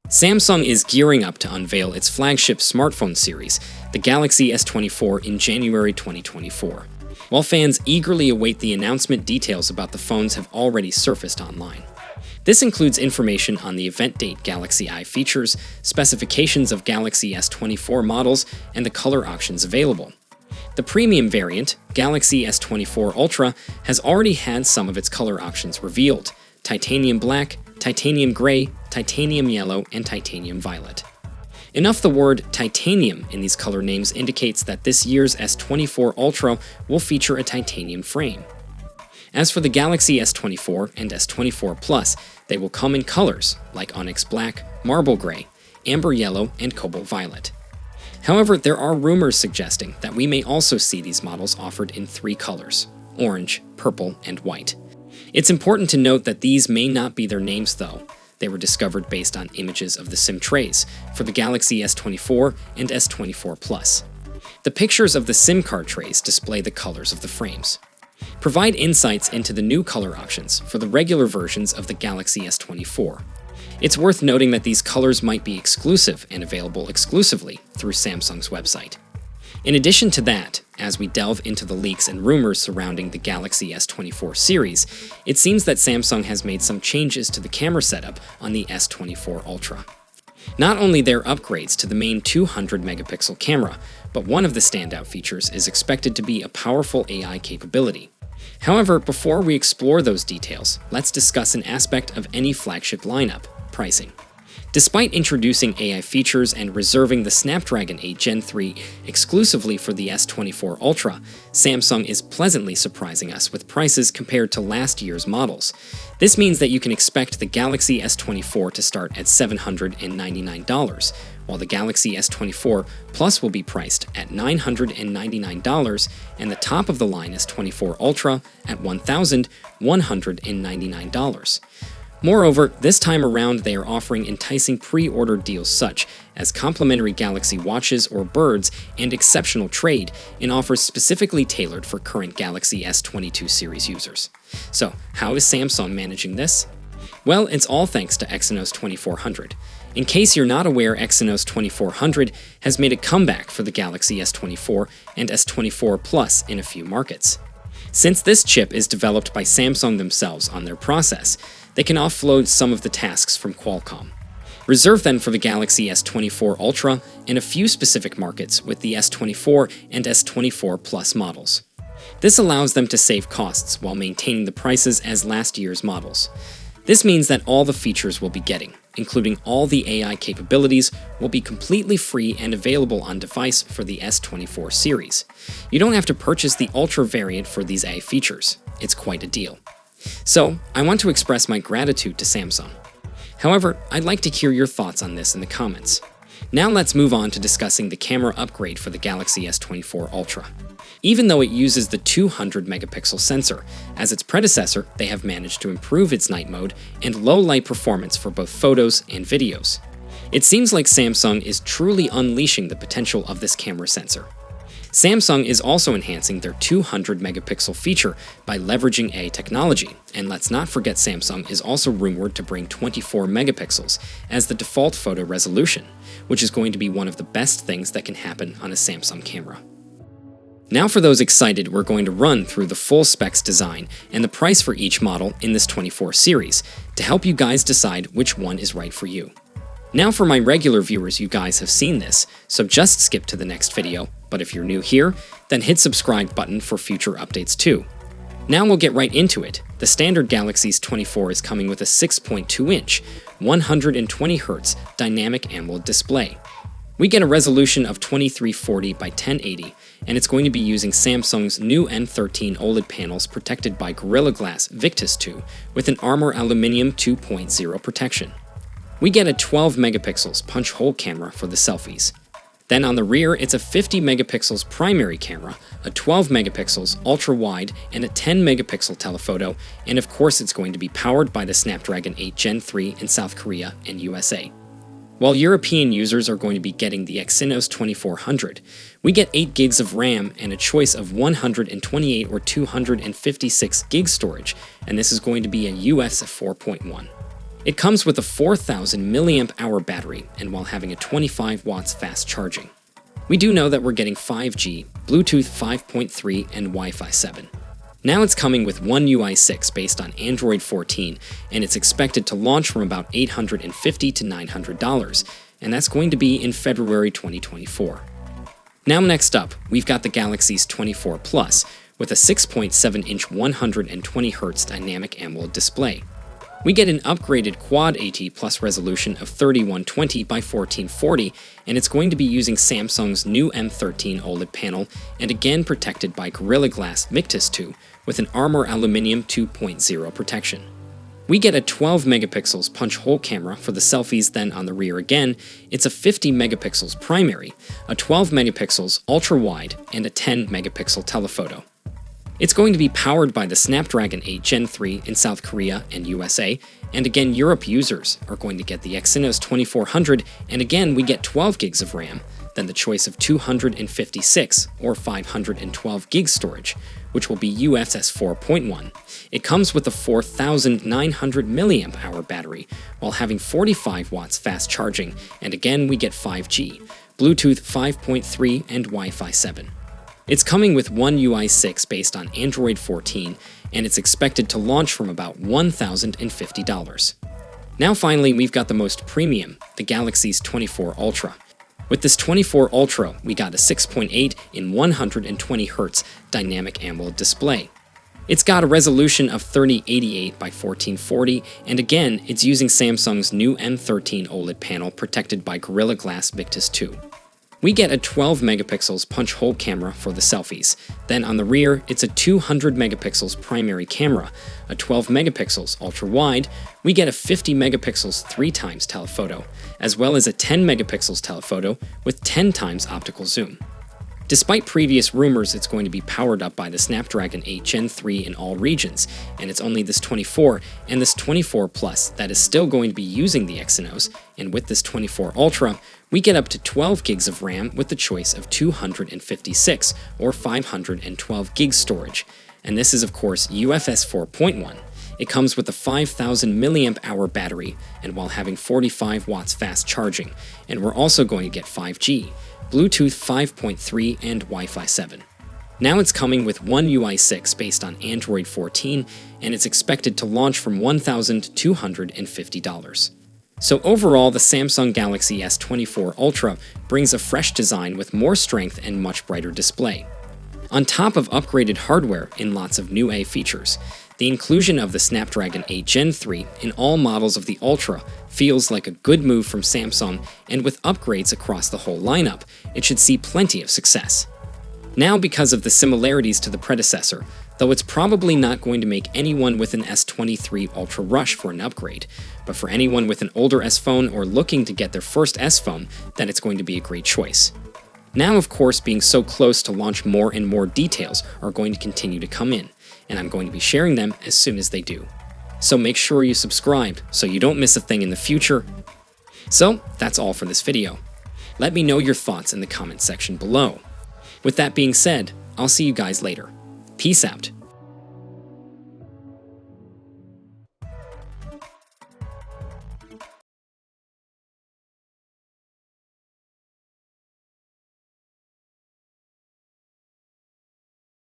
Samsung is gearing up to unveil its flagship smartphone series, the Galaxy S24, in January 2024. While fans eagerly await the announcement, details about the phones have already surfaced online. This includes information on the event date, Galaxy Eye features, specifications of Galaxy S24 models, and the color options available. The premium variant, Galaxy S24 Ultra, has already had some of its color options revealed: titanium black, titanium gray, titanium yellow, and titanium violet. Enough the word titanium in these color names indicates that this year's S24 Ultra will feature a titanium frame. As for the Galaxy S24 and S24 Plus, they will come in colors like onyx black, marble gray, amber yellow, and cobalt violet. However, there are rumors suggesting that we may also see these models offered in 3 colors: orange, purple, and white. It's important to note that these may not be their names though. They were discovered based on images of the SIM trays for the Galaxy S24 and S24 Plus. The pictures of the SIM card trays display the colors of the frames. Provide insights into the new color options for the regular versions of the Galaxy S24. It's worth noting that these colors might be exclusive and available exclusively through Samsung's website. In addition to that, as we delve into the leaks and rumors surrounding the Galaxy S24 series, it seems that Samsung has made some changes to the camera setup on the S24 Ultra. Not only their upgrades to the main 200-megapixel camera, but one of the standout features is expected to be a powerful AI capability. However, before we explore those details, let's discuss an aspect of any flagship lineup: pricing. Despite introducing AI features and reserving the Snapdragon 8 Gen 3 exclusively for the S24 Ultra, Samsung is pleasantly surprising us with prices compared to last year's models. This means that you can expect the Galaxy S24 to start at $799, while the Galaxy S24 Plus will be priced at $999, and the top of the line S24 Ultra at $1,199. Moreover, this time around they are offering enticing pre-order deals such as complimentary Galaxy watches or birds and exceptional trade in offers specifically tailored for current Galaxy S22 series users. So, how is Samsung managing this? Well, it's all thanks to Exynos 2400. In case you're not aware, Exynos 2400 has made a comeback for the Galaxy S24 and S24 Plus in a few markets. Since this chip is developed by Samsung themselves on their process, they can offload some of the tasks from Qualcomm. Reserve then for the Galaxy S24 Ultra in a few specific markets with the S24 and S24 Plus models. This allows them to save costs while maintaining the prices as last year's models. This means that all the features we'll be getting, including all the AI capabilities, will be completely free and available on device for the S24 series. You don't have to purchase the Ultra variant for these AI features. It's quite a deal. So, I want to express my gratitude to Samsung. However, I'd like to hear your thoughts on this in the comments. Now let's move on to discussing the camera upgrade for the Galaxy S24 Ultra. Even though it uses the 200-megapixel sensor, as its predecessor, they have managed to improve its night mode and low-light performance for both photos and videos. It seems like Samsung is truly unleashing the potential of this camera sensor. Samsung is also enhancing their 200-megapixel feature by leveraging AI technology, and let's not forget Samsung is also rumored to bring 24 megapixels as the default photo resolution, which is going to be one of the best things that can happen on a Samsung camera. Now for those excited, we're going to run through the full specs design and the price for each model in this 24 series to help you guys decide which one is right for you. Now for my regular viewers, you guys have seen this, so just skip to the next video, but if you're new here, then hit subscribe button for future updates too. Now we'll get right into it. The standard Galaxy S24 is coming with a 6.2-inch, 120Hz dynamic AMOLED display. We get a resolution of 2340 by 1080, and it's going to be using Samsung's new N13 OLED panels protected by Gorilla Glass Victus 2 with an Armor Aluminium 2.0 protection. We get a 12 megapixels punch hole camera for the selfies. Then on the rear, it's a 50 megapixels primary camera, a 12 megapixels ultra-wide, and a 10 megapixel telephoto, and of course it's going to be powered by the Snapdragon 8 Gen 3 in South Korea and USA. While European users are going to be getting the Exynos 2400, we get 8 gigs of RAM and a choice of 128 or 256 gig storage, and this is going to be a UFS 4.1. It comes with a 4,000 milliamp hour battery and while having a 25 watts fast charging. We do know that we're getting 5G, Bluetooth 5.3, and Wi-Fi 7. Now it's coming with One UI 6 based on Android 14, and it's expected to launch from about $850 to $900, and that's going to be in February 2024. Now next up, we've got the Galaxy S24 Plus with a 6.7-inch 120Hz dynamic AMOLED display. We get an upgraded Quad AT Plus resolution of 3120 by 1440, and it's going to be using Samsung's new M13 OLED panel and again protected by Gorilla Glass Victus 2 with an Armor Aluminium 2.0 protection. We get a 12 megapixels punch-hole camera for the selfies, then on the rear again, it's a 50 megapixels primary, a 12 megapixels ultra-wide, and a 10 megapixel telephoto. It's going to be powered by the Snapdragon 8 Gen 3 in South Korea and USA, and again Europe users are going to get the Exynos 2400, and again we get 12 gigs of RAM, then the choice of 256 or 512 gig storage, which will be UFS 4.1. It comes with a 4,900 milliamp hour battery, while having 45 watts fast charging, and again we get 5G, Bluetooth 5.3, and Wi-Fi 7. It's coming with One UI 6 based on Android 14, and it's expected to launch from about $1,050. Now finally, we've got the most premium, the Galaxy S24 Ultra. With this 24 Ultra, we got a 6.8 in 120Hz dynamic AMOLED display. It's got a resolution of 3088 by 1440, and again, it's using Samsung's new M13 OLED panel protected by Gorilla Glass Victus 2. We get a 12 megapixels punch-hole camera for the selfies. Then on the rear, it's a 200 megapixels primary camera, a 12 megapixels ultra-wide, we get a 50 megapixels 3x telephoto, as well as a 10 megapixels telephoto with 10 times optical zoom. Despite previous rumors it's going to be powered up by the Snapdragon 8 Gen 3 in all regions, and it's only this 24 and this 24 Plus that is still going to be using the Exynos, and with this 24 Ultra, we get up to 12 gigs of RAM with the choice of 256 or 512 gig storage, and this is of course UFS 4.1. It comes with a 5,000 milliamp hour battery, and while having 45 watts fast charging, and we're also going to get 5G, Bluetooth 5.3, and Wi-Fi 7. Now it's coming with One UI 6 based on Android 14, and it's expected to launch from $1,250. So overall, the Samsung Galaxy S24 Ultra brings a fresh design with more strength and much brighter display. On top of upgraded hardware in lots of new A features, the inclusion of the Snapdragon 8 Gen 3 in all models of the Ultra feels like a good move from Samsung, and with upgrades across the whole lineup, it should see plenty of success. Now, because of the similarities to the predecessor, though it's probably not going to make anyone with an S23 Ultra rush for an upgrade, but for anyone with an older S phone or looking to get their first S phone, then it's going to be a great choice. Now, of course, being so close to launch, more and more details are going to continue to come in, and I'm going to be sharing them as soon as they do. So make sure you subscribe so you don't miss a thing in the future. So that's all for this video. Let me know your thoughts in the comment section below. With that being said, I'll see you guys later. Peace out.